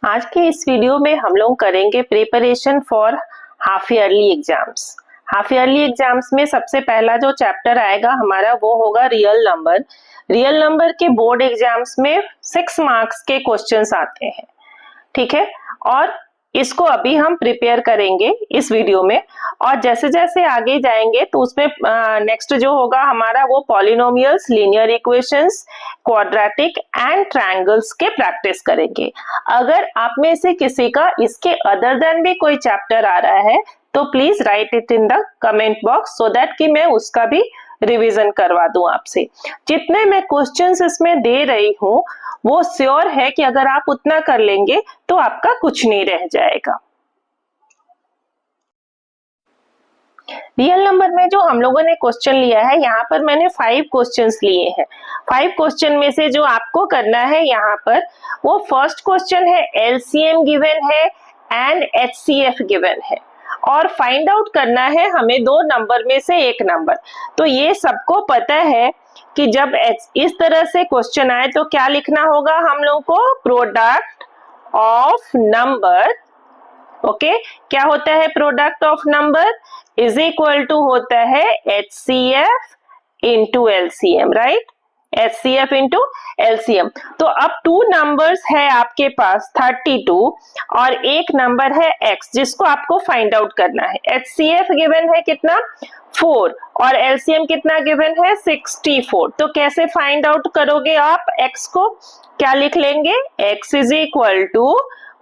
आज के इस वीडियो में हम लोग करेंगे preparation for half yearly exams. Half yearly exams में सबसे पहला जो चैप्टर आएगा हमारा वो होगा रियल नंबर। रियल नंबर के बोर्ड एग्जाम्स में 6 मार्क्स के क्वेश्चंस आते हैं, ठीक है। और इसको अभी हम प्रिपेयर करेंगे इस वीडियो में, और जैसे जैसे आगे जाएंगे तो उसमें नेक्स्ट जो होगा हमारा वो polynomials, linear equations, quadratic and triangles के प्रैक्टिस करेंगे। अगर आप में से किसी का इसके अदर देन भी कोई चैप्टर आ रहा है तो please right it in the comment box so that कि मैं उसका भी रिवीजन करवा दूं आपसे। जितने मैं क्वेश्चंस इसमें दे रही हूं वो श्योर है कि अगर आप उतना कर लेंगे तो आपका कुछ नहीं रह जाएगा। रियल नंबर में जो हम लोगों ने क्वेश्चन लिया है, यहाँ पर मैंने 5 क्वेश्चंस लिए हैं। 5 क्वेश्चन में से जो आपको करना है यहाँ पर वो फर्स्ट क्वेश्चन है एलसीएम गिवन है एंड एचसीएफ गिवन है, और फाइंड आउट करना है हमें 2 नंबर में से एक नंबर। तो ये सबको पता है कि जब इस तरह से क्वेश्चन आए तो क्या लिखना होगा हम लोग को, प्रोडक्ट ऑफ नंबर। ओके, क्या होता है product of number, is equal to होता है HCF into LCM, right, HCF into LCM. तो अब 2 नंबर्स है आपके पास 32 और एक नंबर है x जिसको आपको फाइंड आउट करना है। एचसीएफ गिवन है कितना 4 और एलसीएम कितना गिवन है 64। तो कैसे फाइंड आउट करोगे आप x को, क्या लिख लेंगे, x is equal to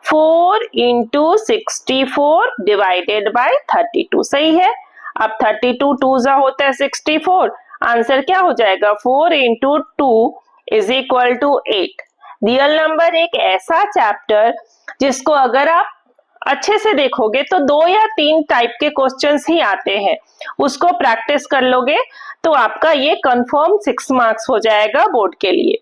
4 into 64 divided by 32। सही है। अब 32 2 जा होता है 64, आंसर क्या हो जाएगा 4 into 2 is equal to 8। Real number एक ऐसा चैप्टर जिसको अगर आप अच्छे से देखोगे तो 2 या 3 टाइप के क्वेश्चंस ही आते हैं, उसको प्रैक्टिस कर लोगे तो आपका ये कंफर्म 6 मार्क्स हो जाएगा बोर्ड के लिए।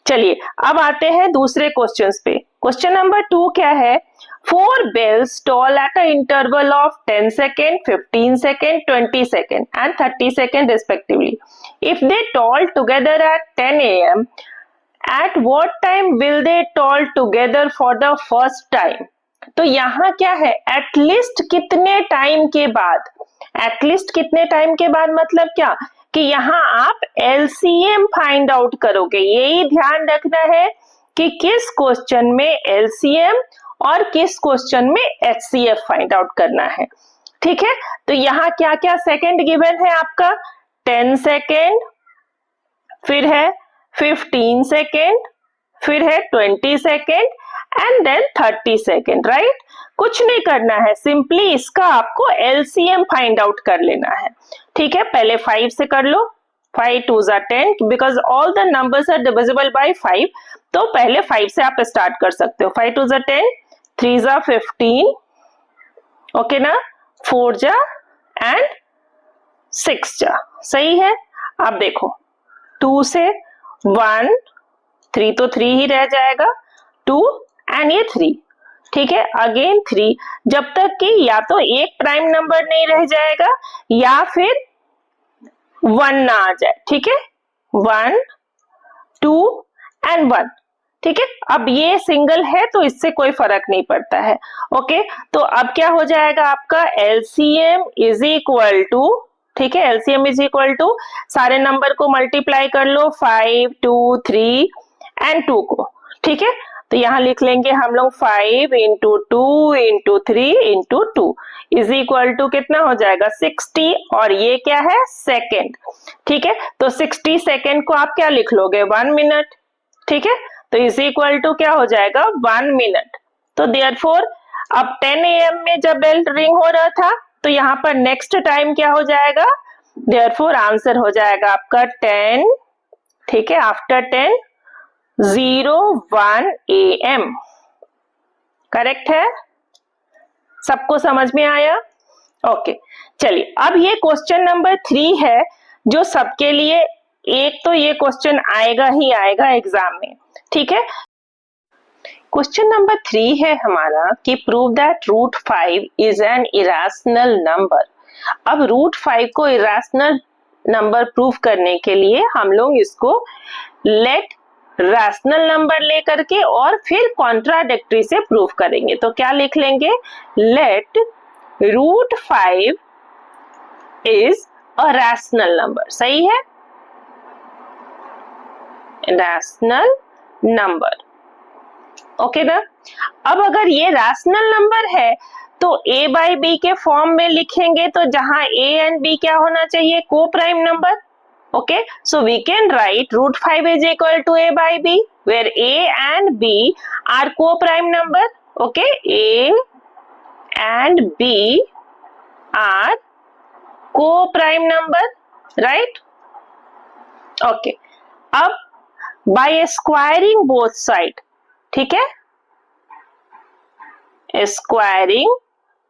चलिए अब आते हैं दूसरे क्वेश्चंस पे। क्वेश्चन नंबर 2 क्या है, 4 bells toll at an interval of 10 seconds, 15 seconds, 20 seconds and 30 seconds respectively. If they toll together at 10 a.m., at what time will they toll together for the first time? तो यहाँ क्या है, at least कितने time के बाद, at least कितने time के बाद मतलब क्या कि यहाँ आप एलसीएम फाइंड आउट करोगे। यही ध्यान रखना है कि किस क्वेश्चन में एलसीएम और किस क्वेश्चन में एचसीएफ फाइंड आउट करना है, ठीक है। तो यहाँ क्या क्या सेकंड गिवन है आपका, 10 सेकेंड, फिर है 15 सेकेंड, फिर है 20 second and then 30 second, right. कुछ नहीं करना है, सिंपली इसका आपको एलसीएम फाइंड आउट कर लेना है, ठीक है। पहले 5 से कर लो, 5 2 जा 10 because all the numbers are divisible by 5, तो पहले 5 से आप स्टार्ट कर सकते हो। 5 2 जा 10, 3 जा 15, ओके ना, 4 जा एंड 6 जा, सही है। अब देखो 2 से 1, 3 तो 3 ही रह जाएगा, 2 एंड ये 3, ठीक है। अगेन 3, जब तक कि या तो एक प्राइम नंबर नहीं रह जाएगा या फिर 1 ना आ जाए, ठीक है। 1 2 एंड 1, ठीक है। अब ये सिंगल है तो इससे कोई फर्क नहीं पड़ता है, ओके। तो अब क्या हो जाएगा आपका एलसीएम इज इक्वल टू, ठीक है, एलसीएम इज इक्वल टू सारे नंबर को मल्टीप्लाई कर लो, 5 2 3 एंड 2 को, ठीक है। तो यहाँ लिख लेंगे हम लोग 5 into 2 into 3 into 2 is equal to कितना हो जाएगा 60, और ये क्या है सेकेंड, ठीक है। तो 60 सेकेंड को आप क्या लिख लोगे 1 मिनट, ठीक है। तो इज इक्वल टू क्या हो जाएगा 1 मिनट। तो देयरफॉर अब 10 AM में जब बेल रिंग हो रहा था तो यहाँ पर नेक्स्ट टाइम क्या हो जाएगा, देयरफॉर आंसर हो जाएगा आपका 10, ठीक है, आफ्टर 10 01 AM, करेक्ट है, सबको समझ में आया, ओके। चलिए अब ये क्वेश्चन नंबर 3 है जो सबके लिए, एक तो ये क्वेश्चन आएगा ही आएगा एग्जाम में, ठीक है। क्वेश्चन नंबर 3 है हमारा कि prove that root 5 is an irrational number. अब रूट 5 को इरेशनल नंबर प्रूव करने के लिए हम लोग इसको लेट रैशनल नंबर लेकर के और फिर कॉन्ट्राडिक्टरी से प्रूफ करेंगे। तो क्या लिख लेंगे, let √5 is a rational number. सही है, रैशनल नंबर। ओके ना। अब अगर ये रैशनल नंबर है तो a बाई बी के फॉर्म में लिखेंगे, तो जहां a एंड b क्या होना चाहिए, को prime number. Okay, so we can write √5 is equal to a by b where a and b are co-prime number. Okay, a and b are co-prime number, right? Okay, अब by squaring both side, ठीक है, squaring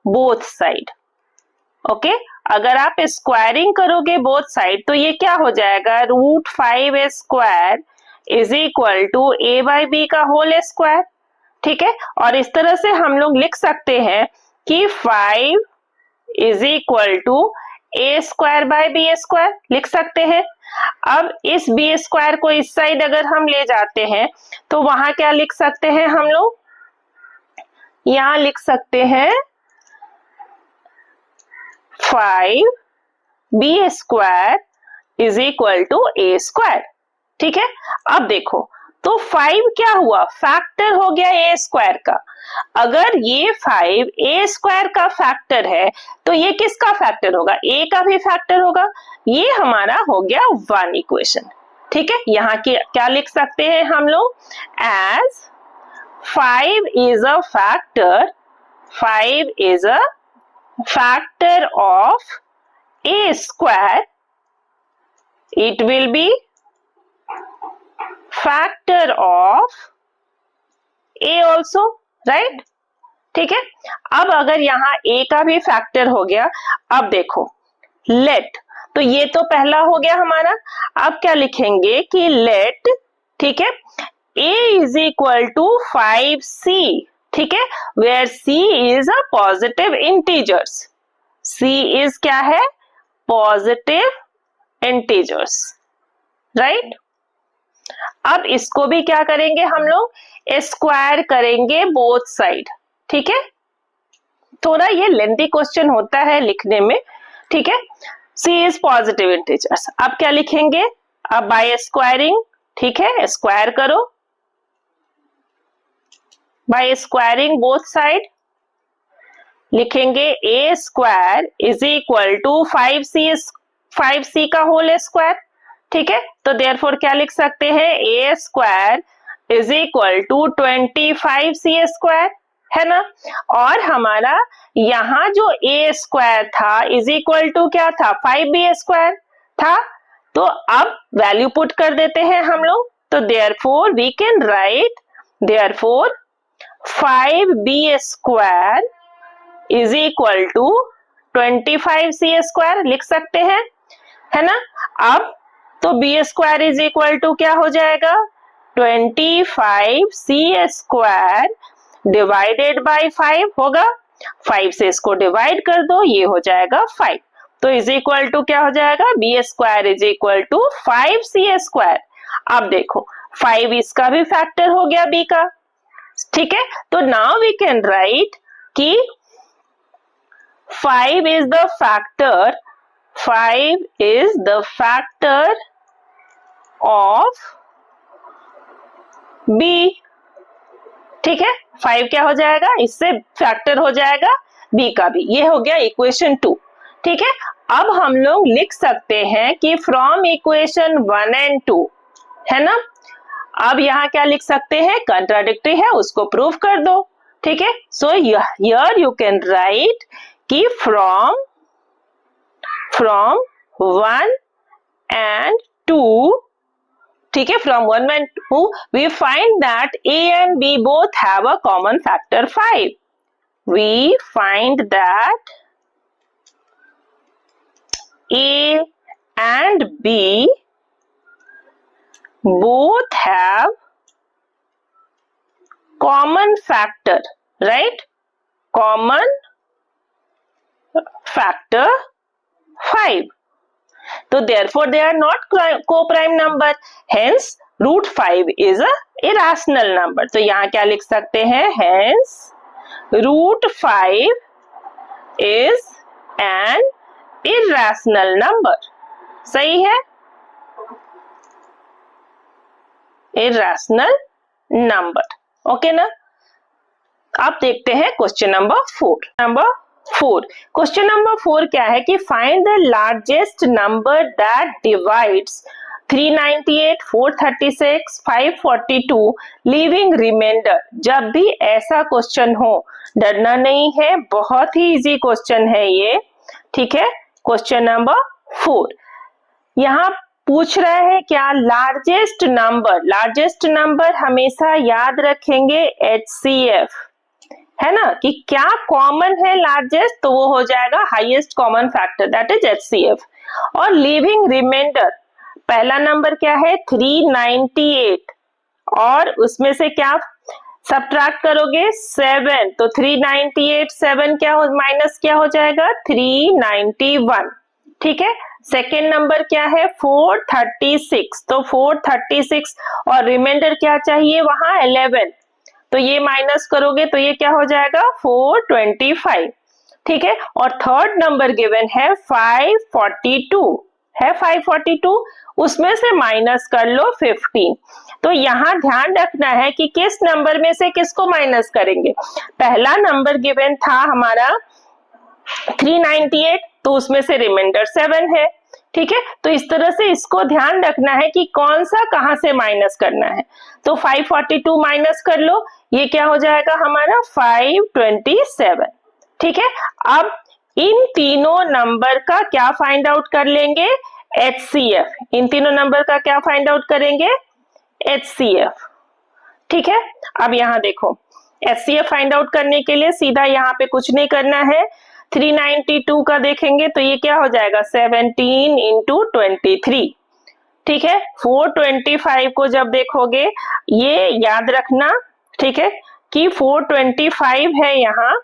both side. Okay, अगर आप squaring करोगे both side तो ये क्या हो जाएगा, √5 square is equal to a by b का होल स्क्वायर। ठीक है, और इस तरह से हम लोग लिख सकते हैं कि 5 is equal to a square by b square लिख सकते हैं। अब इस b स्क्वायर को इस साइड अगर हम ले जाते हैं तो वहां क्या लिख सकते हैं हम लोग, यहां लिख सकते हैं 5b square is equal to a square. ठीक है, अब देखो तो 5 क्या हुआ, फैक्टर हो गया a स्क्वायर का। अगर ये 5 a स्क्वायर का फैक्टर है तो ये किसका फैक्टर होगा, a का भी फैक्टर होगा। ये हमारा हो गया 1 इक्वेशन। ठीक है, यहाँ की क्या लिख सकते हैं हम लोग, as 5 is a factor, 5 is a factor of a square, it will be factor of a also, right? ठीक है, अब अगर यहाँ a का भी फैक्टर हो गया, अब देखो लेट, तो ये तो पहला हो गया हमारा। अब क्या लिखेंगे कि लेट, ठीक है, a is equal to 5c, ठीक है, where c is a positive integers, c is क्या है, positive integers, right? अब इसको भी क्या करेंगे हम लोग, स्क्वायर करेंगे बोथ साइड। ठीक है, थोड़ा ये लेंथी क्वेश्चन होता है लिखने में। ठीक है, c is positive integers, अब क्या लिखेंगे, अब बाय स्क्वायरिंग, ठीक है, स्क्वायर करो बाय स्क्वायरिंग बोथ साइड, लिखेंगे a square is equal to 5c का होल स्क्वायर। ठीक है, तो देयरफॉर क्या लिख सकते हैं, a square is equal to 25c square, है ना। और हमारा यहाँ जो a स्क्वायर था इज इक्वल टू क्या था, 5b स्क्वायर था। तो अब वैल्यू पुट कर देते हैं हम लोग, तो therefore we can write, therefore 5b square is equal to 25c square लिख सकते हैं, है ना। अब तो b square is equal to क्या हो जाएगा, 25c स्क्वायर डिवाइडेड बाय 5 होगा। 5 से इसको डिवाइड कर दो, ये हो जाएगा 5, तो इज इक्वल टू क्या हो जाएगा, b square is equal to 5c square. अब देखो 5 इसका भी फैक्टर हो गया b का। ठीक है, तो नाउ वी कैन राइट कि 5 is the factor, 5 is the factor of b। ठीक है, 5 क्या हो जाएगा, इससे फैक्टर हो जाएगा b का भी। ये हो गया इक्वेशन 2। ठीक है, अब हम लोग लिख सकते हैं कि फ्रॉम इक्वेशन 1 एंड 2, है ना। अब यहाँ क्या लिख सकते हैं, कंट्राडिक्टरी है उसको प्रूव कर दो। ठीक है, so here you can write कि फ्रॉम 1 एंड 2, ठीक है, from 1 and 2 we find that a and b both have a common factor 5. We find that a and b both have common factor, right? Common factor 5. तो therefore they are not co-prime number, hence root 5 is a irrational number. तो यहाँ क्या लिख सकते हैं, hence root 5 is an irrational number. सही है, irrational number. Okay ना। अब देखते हैं क्वेश्चन नंबर 4. क्वेश्चन नंबर 4 क्या है कि find the largest number that divides 398, 436, 542 leaving remainder. जब भी ऐसा क्वेश्चन हो डरना नहीं है, बहुत ही इजी क्वेश्चन है ये. ठीक है, क्वेश्चन नंबर 4 यहाँ पूछ रहा है क्या, लार्जेस्ट नंबर हमेशा याद रखेंगे HCF, है ना, कि क्या कॉमन है लार्जेस्ट, तो वो हो जाएगा highest common factor, that is HCF. और लिविंग रिमाइंडर, पहला नंबर क्या है 398 और उसमें से क्या सब्ट्रैक्ट करोगे 7, तो 398 7 क्या हो माइनस क्या हो जाएगा 391. ठीक है, सेकेंड नंबर क्या है 436, तो 436 और रिमाइंडर क्या चाहिए वहां 11, तो ये माइनस करोगे तो ये क्या हो जाएगा 425. ठीक है, और थर्ड नंबर गिवन है 542, उसमें से माइनस कर लो 15. तो यहाँ ध्यान रखना है कि किस नंबर में से किसको माइनस करेंगे. पहला नंबर गिवन था हमारा 398, तो उसमें से रिमाइंडर 7 है. ठीक है, तो इस तरह से इसको ध्यान रखना है कि कौन सा कहां से माइनस करना है. तो 542 माइनस कर लो, ये क्या हो जाएगा हमारा 527. ठीक है, अब इन तीनों नंबर का क्या फाइंड आउट कर लेंगे HCF. इन तीनों नंबर का क्या फाइंड आउट करेंगे HCF. ठीक है, अब यहाँ देखो HCF फाइंड आउट करने के लिए सीधा यहाँ पे कुछ नहीं करना है. 392 का देखेंगे तो ये क्या हो जाएगा 17 इंटू 23. ठीक है, 425 को जब देखोगे ये याद रखना, ठीक है, कि 425 है यहाँ,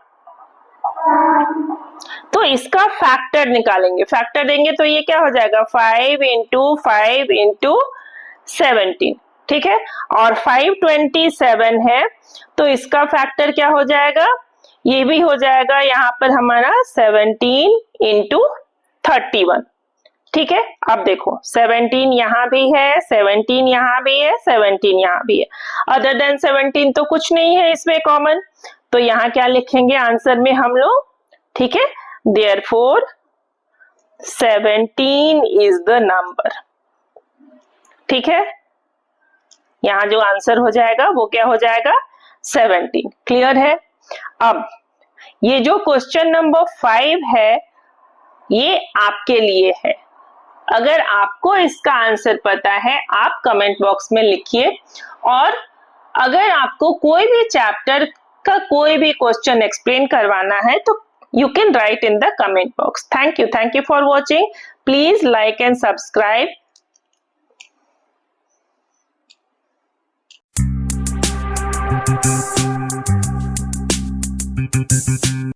तो इसका फैक्टर निकालेंगे, फैक्टर देंगे तो ये क्या हो जाएगा 5 इंटू 5 इंटू 17. ठीक है, और 527 है तो इसका फैक्टर क्या हो जाएगा, ये भी हो जाएगा यहाँ पर हमारा 17 इंटू 31. ठीक है, अब देखो 17 यहाँ भी है, 17 यहाँ भी है, 17 यहाँ भी है, अदर देन 17 तो कुछ नहीं है इसमें कॉमन, तो यहाँ क्या लिखेंगे आंसर में हम लोग. ठीक है, देयरफॉर 17 इज द नंबर. ठीक है, यहाँ जो आंसर हो जाएगा वो क्या हो जाएगा 17. क्लियर है. अब ये जो क्वेश्चन नंबर 5 है ये आपके लिए है. अगर आपको इसका आंसर पता है आप कमेंट बॉक्स में लिखिए, और अगर आपको कोई भी चैप्टर का कोई भी क्वेश्चन एक्सप्लेन करवाना है तो you can write in the comment box. Thank you for watching. Please like and subscribe.